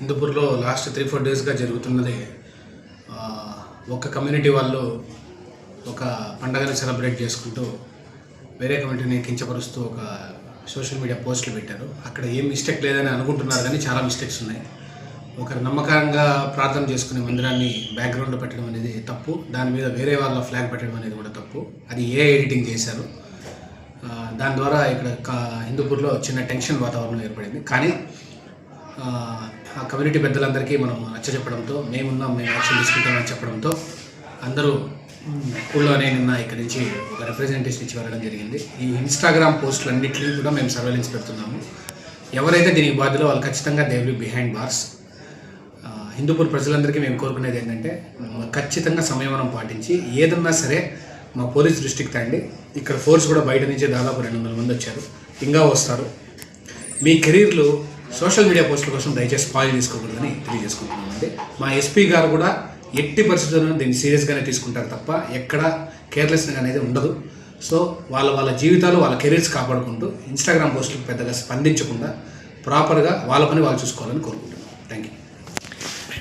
హిందూపూర్లో last 3-4 డేస్గా జరుగుతున్నది. ఒక community వాళ్ళు ఒక పండగని సెలబ్రేట్ చేసుకుంటూ వేరే కమ్యూనిటీని కించపరుస్తూ ఒక సోషల్ మీడియా పోస్టులు పెట్టారు. అక్కడ ఏం మిస్టేక్ లేదని అనుకుంటున్నారు, కానీ చాలా మిస్టేక్స్ ఉన్నాయి. ఒకరు నమ్మకంగా ప్రార్థన చేసుకునే మందిరాన్ని బ్యాక్గ్రౌండ్లో పెట్టడం అనేది తప్పు. దాని మీద వేరే వాళ్ళ ఫ్లాగ్ పెట్టడం అనేది కూడా తప్పు. అది ఎడిటింగ్ చేశారు. దాని ద్వారా ఇక్కడ హిందూపూర్లో చిన్న టెన్షన్ వాతావరణం ఏర్పడింది. కానీ ఆ కమ్యూనిటీ పెద్దలందరికీ మనం నచ్చజెప్పడంతో మేము యాక్షన్ తీసుకుంటామని చెప్పడంతో అందరూ ఊళ్ళోనే నిన్న ఇక్కడి నుంచి ఒక రిప్రజెంటేషన్ ఇచ్చి వెళ్ళడం జరిగింది. ఈ ఇన్స్టాగ్రామ్ పోస్టులు అన్నింటినీ కూడా మేము సర్వేలెన్స్ పెడుతున్నాము. ఎవరైతే దీనికి బాధ్యులో వాళ్ళు ఖచ్చితంగా they will be behind bars. Hindupur ప్రజలందరికీ మేము కోరుకునేది ఏంటంటే ఖచ్చితంగా సంయమనం పాటించి ఏదన్నా సరే మా పోలీస్ దృష్టికి తండి. ఇక్కడ ఫోర్స్ కూడా బయట నుంచి దాదాపు 200 మంది వచ్చారు, ఇంకా వస్తారు. మీ కెరీర్లు సోషల్ మీడియా పోస్టుల కోసం దయచేసి స్పాయిల్ తీసుకోకూడదని తెలియజేసుకుంటున్నామండి. మా ఎస్పీ గారు కూడా ఎట్టి పరిస్థితుల్లో దీన్ని సీరియస్గానే తీసుకుంటారు తప్ప ఎక్కడ కేర్లెస్గా అనేది ఉండదు. సో వాళ్ళ జీవితాలు వాళ్ళ కెరీర్స్ కాపాడుకుంటూ ఇన్స్టాగ్రామ్ పోస్టులకు పెద్దగా స్పందించకుండా ప్రాపర్గా వాళ్ళ పని వాళ్ళు చూసుకోవాలని కోరుకుంటున్నాం. Thank you.